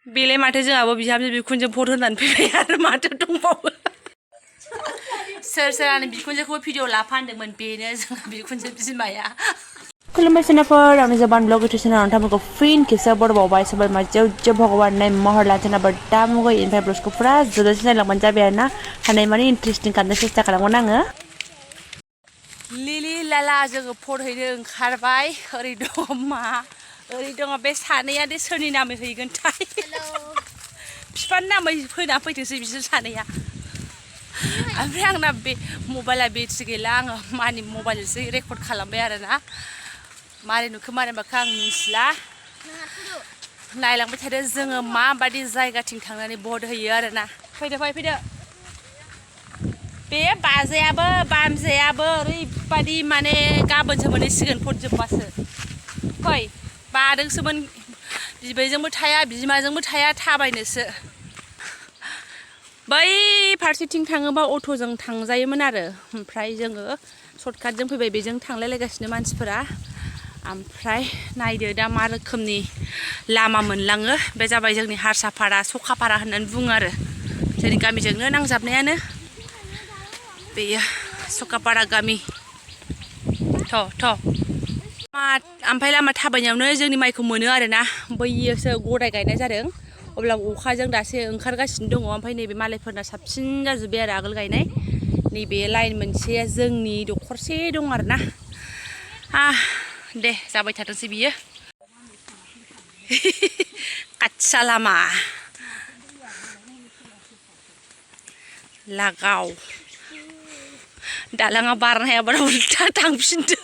बेलाय माथो जोंहाबो बिहामजो बिखुनजो फट होनानै फैबाय आरो माथो दंबावो सोर सोरानो बिखुनजोखौ भिडिअ लाफानदोंमोन बेनो जोंहा बिखुनजो बिमाया खुलुमबाय सेनाफोर आंनि जबान ब्लग इउटुब चेनेल नोंथांमोनखौ फिन खेबसे बरबावबाय सोरबा मा जेव भगवान नाय महर लाना बड्डा मुगै इनफाय ब्लग्सखौ फुरा जोबजासिम नायलांबानो जाबाय आरोना हानाय माने इन्टारेस्टिं खालामनो सेस्था खालामगोन आङो लिलि लाला जोङो फट हैनो ओंखारबाय ओरै दङ मा ओरै दङ बे सानैया दे सोरनि नामै हैगोनथाय बिफानि नामै फैना फैथोंसै बिसोर सानैया ओमफ्राय आंना बे मबाइला बेट्रि गैला आङो मानि मबाइलजोंसो रेकर्ड खालामबाय आरोना मारै नुखो मारै माखो आं मिथिला नायलांबाय थादो जोङो माबादि जायगाथिं थांनानै भट होयो आरोना फैदो फैदो बे बाजायाबो बामजायाबो ओरैबादि माने गाबोनसो मोनहैसिगोन भट जोबबासो फै बादोंसोमोन बिबैजोंबो थाया बिमाजोंबो थाया थाबायनोसो बै फारसेथिं थाङोबा अट'जों थांजायोमोन आरो ओमफ्राय जोङो सर्टकाटजों फैबाय बेजों थांलायलायगासिनो मानसिफोरा ओमफ्राय नायदो दा मा रोखोमनि लामा मोनलाङो बे जाबाय जोंनि हारसापारा सखापारा होननानै बुङो आरो जोंनि गामिजोंनो नांजाबनायानो बेयो सखापारा गामि ओमफ्राय लामा थाबायनायावनो जोंनि माइखौ मोनो आरोना बैयोसो गदाय गायनाय जादों अब्ला अखाजों दासो ओंखारगासिनो दङ ओमफ्राय नैबे मालायफोरना साबसिन जाजोब्बाय आरो आगोल गायनाय नैबे लाइन मोनसेया जोंनि दखरसे दं आरोना दे जाबाय थाथोंसै बियो काच्चा लामा लागाव दालाङा बारनो हायाबा उल्था थांफिनदो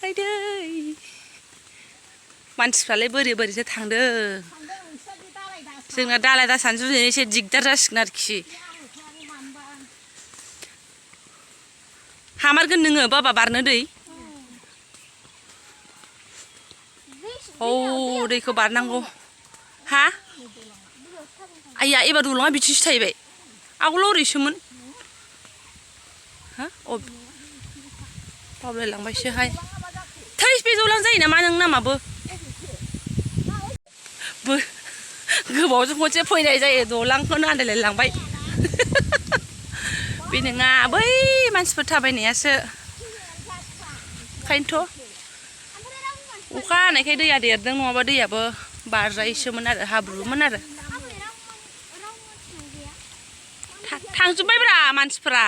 आयदै मानसिफ्रालाय बोरै बोरैसो थांदों जोंना दालाय दासानो जुजिनो एसे दिगदार जासिगोन आरोखि हामारगोन नोङो बाबा बारनो दै औ दैखौ बारनांगौ हा आइया एबार दलङा बिथिंसो थाहैबाय आगोलाव ओरैसोमोन हा बावलायलांबायसोहाय थैस बे जौलां जायो नामा नों नामाबो गोबावजों खनसे फैनाय जायो दलांखौनो आन्दायलायलांबाय बे नङा बै मानसिफोर थाबायनायासो ओंखायनोथ' अखा हानायखाय दैया देरदों नङाबा दैयाबो बारजायोसोमोन आरो हाब्रुमोन आरो थांजोब्बायब्रा मानसिफोरा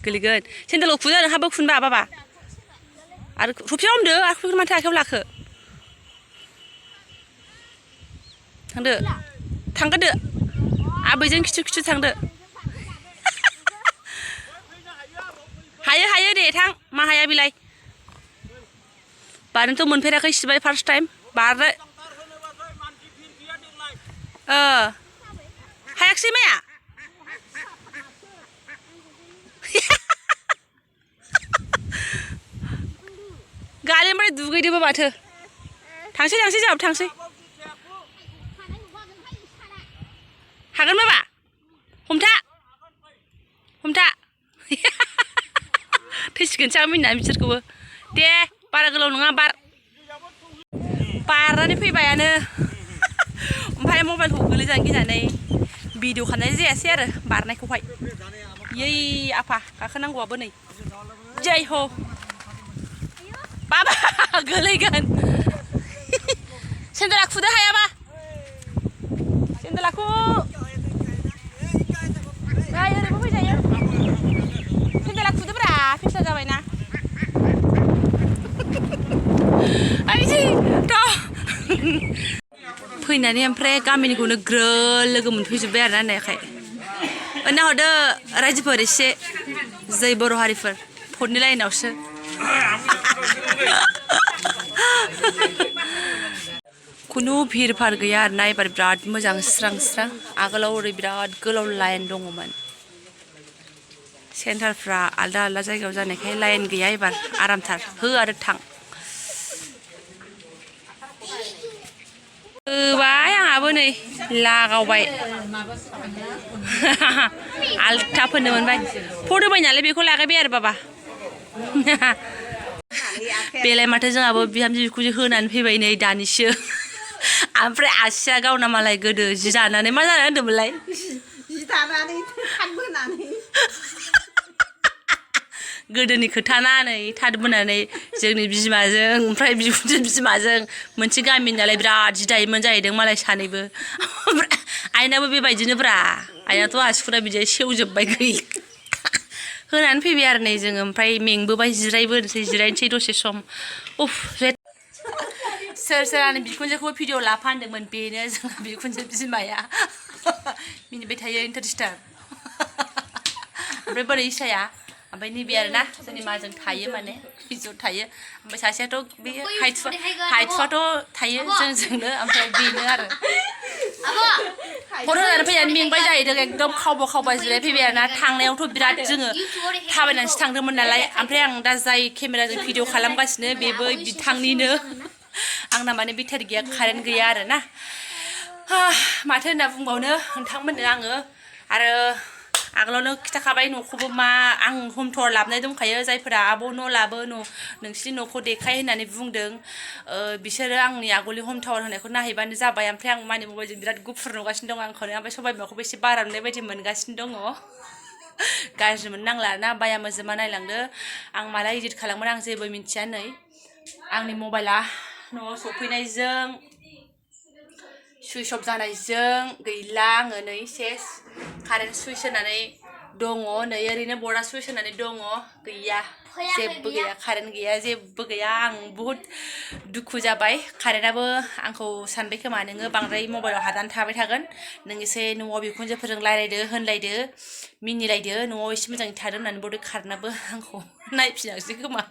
गोलैगोन सेन्देलखौ खुजानो हाबो खुनबा बाबा आरो थफियाव हमदो आरो खुफिखौ माथो आखायाव लाखो थांदो थांगोदो आबैजों खिथु थांदो हायो दे थां मा हाया बिलाय बारनोथ' मोनफेराखै सिबाय फार्स्ट टाइम बारनो हायाखिसै माया गालिनिफ्राय दुगैदोबो माथो थांसै जोंहाबो थांसै हागोन बाबा हमथा थैसिगोनसो आं मिनिनानै बिसोरखौबो दे बारा गोलाव नङा बारनानै फैबायानो ओमफ्राय मबाइलखौ गोलैजानो गिनानै भिडिअ खालामनाय जायासै आरो बारनायखौहाय यै आफा गाखोनांगौआबो नै जै हो बाबा गोलैगोन सेन्देला खुदो हायाबा सेन्देलाखौ ओरैबो फैजायो सेन्देला खुदोब्रा फिसा जाबायना फैनानै ओमफ्राय गामिनिखौनो ग्रोल लोगो मोनफैजोब्बाय आरोना होननायखाय नाहरदो रायजोफोर एसे जै बर' हारिफोर भटनि लाइनावसो खुनु भिर भार गैया आरोना एबार बिराद मोजां स्रां आगोलाव ओरै बिराद गोलाव लाइन दङमोन सेन्टारफ्रा आलदा जायगायाव जानायखाय लाइन गैया एबार आरामथार हो आरो थां होबाय आंहाबो नै लागावबाय आलथा फोननो मोनबाय फट होबाय नालाय बेखौ लागायबाय आरो बाबा बेलाय माथो जोंहाबो बिहामजो बिखुनजो होनानै फैबाय नै दानिसो ओमफ्राय आसिया गावना मालाय गोदो जि दानानै मा जाना होनदोंमोनलाय जि दानानै थाद बोनानै गोदोनि खोथा ना नै थाद बोनानै जोंनि बिमाजों ओमफ्राय बिखुनजो बिमाजों मोनसे गामि नालाय बिराद जि दायोमोन जाहैदों मालाय सानैबो आइनाबो बेबायदिनो ब्रा आइनाथ' आसिफोरा बिदि सेवजोब्बाय गैला होनानै फैबाय आरो नै जोङो ओमफ्राय मेंबोबाय जिरायनोसै दसे सम उफ सोर सोर आंनि बिखुनजोखौबो भिडिअ लाफा होनदोंमोन बेनो जोंहा बिखुनजो बिमाया मिनिबाय थायो इन्टारेस्टार ओमफ्राय बोरै इसाया ओमफ्राय नैबे आरोना जोंनि माजों थायो माने ज' थायो ओमफ्राय सासेयाथ' बे हाइटुआथ' थायो जोंजोंनो ओमफ्राय बेनो आरो फट' होनानै फैनानै मेंबाय जाहैदों एकदम खावबाय जिराय फैबाय आरोना थांनायावथ' बिराद जोङो थाबायनानैसो थांदोंमोन नालाय ओमफ्राय आं दा जाय केमेराजों भिडिअ खालामगासिनो बेबो बिथांनिनो आंना माने बेटारि गैया कारेन्ट गैया आरोना माथो होनना बुंबावनो नोंथांमोननो आङो आरो आगोलावनो खिथाखाबाय न'खौबो मा आं हम टुर लाबोनाय दंखायो जायफोरा आब' न' लाबो नोंसिनि न'खौ देखाय होननानै बुंदों बिसोरो आंनि आगोलनि हम टावार होनायखौ नायहैबानो जाबाय ओमफ्राय आं मानि मबाइलजों बिराद गुफुर नुगासिनो दं आंखौनो ओमफ्राय सबाइ बिमाखौबो एसे बारा नुनाय बायदि मोनगासिनो दङ गाज्रि मोननांला ना बाया मोजोमा नायलांदो आं माला इदिट खालामगोन आं जेबो मिन्थिया नै आंनि मबाइला न'आव सफैनायजों सुइस अफ जानायजों गैला आङो नै सेस कारेन्ट सुइच होनानै दङ नै ओरैनो बर्डआ सुइच होनानै दङ गैया जेबो गैया कारेन्ट गैया जेबो गैया आं बुहुद दुखु जाबाय कारेन्टआबो आंखौ सानबाय खोमा नोङो बांद्राय मबाइलाव हादान थाबाय थागोन नों एसे न'आव बिखुनजोफोरजों रायलायदो होनलायदो मिनिलायदो न'आव एसे मोजाङै थादो होननानै बरडै कारेन्टआबो आंखौ नायफिनाखिसै खोमा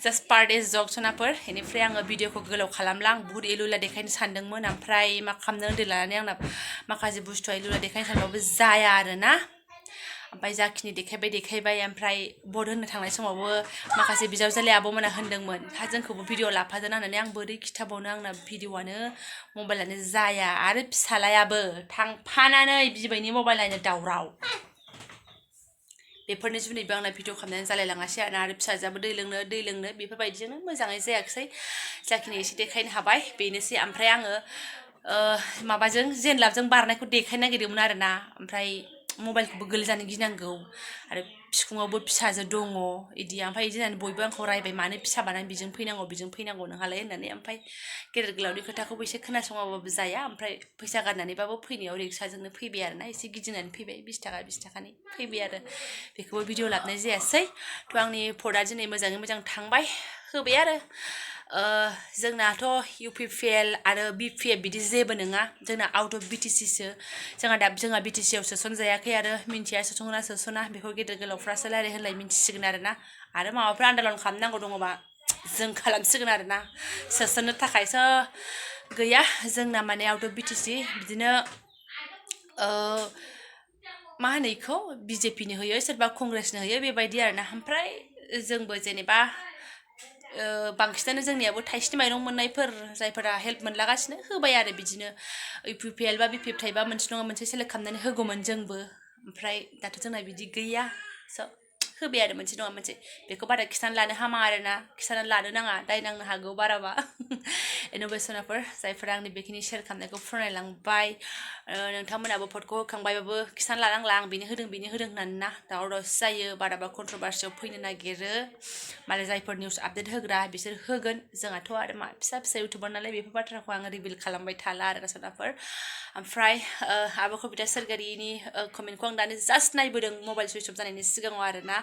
जास्ट पार दे जब सनाफोर बेनिफ्राय आङो भिडिअखौ गोलाव खालामला आं बुहुद एलुला देखायनो सानदोंमोन ओमफ्राय मा खालामनो होन्दो लानानै आंना माखासे बुस्थुआ एलुला देखायनो सानबाबो जाया आरोना ओमफ्राय जाखिनि देखायबाय ओमफ्राय भट होनो थांनाय समावबो माखासे बिजावजालि आब'मोना होनदोंमोन हा जोंखौबो भिडिअ लाफादों होननानै आं बोरै खिथाबावनो आंना भिडिअआनो मबाइलानो जाया आरो फिसालायाबो थांफानानै बिबैनि मबाइल नायनो दावराव बेफोरनि जुनैबो आंना भिडिअ खालामनानै जालायलाङासै आरो फिसाजोआबो दै लोंनो बेफोरबायदिजोंनो मोजाङै जायाखिसै जाखिनि एसे देखायनो हाबाय बेनोसै ओमफ्राय आङो माबाजों जेनलाबजों बारनायखौ देखायनो नागिरदोंमोन आरोना ओमफ्राय मबाइलखौबो गोलैजानो गिनांगौ आरो बिखुङावबो फिसाजो दङ इदि ओमफ्राय इदि होननानै बयबो आंखौ रायबाय मानो फिसा बानानै बिजों फैनांगौ नोंहालाय होननानै ओमफ्राय गेदेर गोलावनि खोथाखौबो एसे खोनासङाबाबो जाया ओमफ्राय फैसा गारनानैबाबो फैनायाव रिक्साजोंनो फैबाय आरोना एसे गिदिंनानै फैबाय 20 थाखानि फैबाय आरो बेखौबो भिडिअ लाबनाय जायासै थ' आंनि भटआ दिनै मोजाङै मोजां थांबाय होबाय आरो जोंनाथ' UPPL आरो BPF बिदि जेबो नङा जोंना आउट अफ BTCसो जोंहा BTCआव सोसनजायाखै आरो मिन्थिया सोसना बेखौ गेदेर गोलावफ्रासो रायलाय मिन्थिसिगोन आरो माबाफोर आन्दालन खालामनांगौ दङबा जों खालामसिगोन आरोना सोसननो थाखायसो गैया जोंना माने आउट अफ BTC बिदिनो मा होनो इखौ BJPनो होयो सोरबा कंग्रेसनो होयो बेबायदि आरोना ओमफ्राय जोंबो जेनेबा बांसिनानो जोंनियाबो थाइसेनि माइरं मोननायफोर जायफोरा हेल्प मोनलागासिनो होबाय आरो बिदिनो UPPL बा BPF थायोबा मोनसे नङा मोनसे सेलेक्ट खालामनानै होगौमोन जोंबो ओमफ्राय दाथ' जोंना बिदि गैया स' होबाय आरो मोनसे नङा मोनसे बेखौ बारा खिथाना लानो हामा आरोना खिथाना लानो नाङा दाय नांनो हागौ बाराबा इन'भेसनाफोर जायफोरा आंनि बेखिनि शेयार खालामनायखौ फोरमायलांबाय नोंथांमोनाबो भटखौ होखांबायबाबो खिथाना लानांला आं बेनो होदों होननानै ना दावराव दावसि जायो बाराबा कन्ट्रभार्सियाव फैनो नागिरो मालाय जायफोर निउस आपडेट होग्रा बिसोर होगोन जोंहाथ' आरो मा फिसा इउटुबार नालाय बेफोर बाथ्राखौ आङो रिभिल खालामबाय थाला आरो सनाफोर ओमफ्राय आब' कबिता सोरगारिनि कमेन्टखौ आं दानो जास्ट नायबोदों मबाइल सुइच अफ जानायनि सिगाङाव आरोना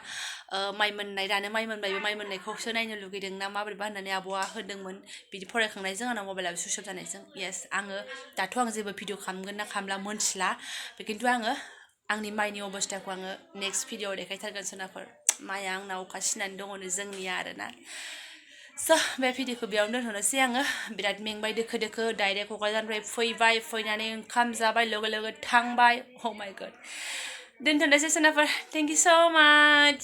माइ मोननाय दानो माइ मोनबायबो माइ मोननायखौसो नायनो लुगैदों ना माबोरैबा होननानै आब'आ होदोंमोन बिदि फरायखांनायजों आंनाव मबाइलाबो सुइच अफ जानायजों येस आङो दाथ' आं जेबो भिडिअ खालामगोन ना खालामला मोनथिला खिन्थु आङो आंनि माइनि अबस्थाखौ आङो नेक्स्ट भिडिअआव देखायथारगोन सोनाफोर माइआ आंना अखा सिनानै दङनो जोंनिया आरोना स' बे भिडिअखौ बेयावनो दोनथ'नोसै आङो बिराद मेंबाय दोखो डाइरेक्ट क'क्राझारनिफ्राय फैनानै ओंखाम जाबाय लोगो थांबाय अ माय गड दोनथ'नोसै सोनाफोर थेंक इउ स' माच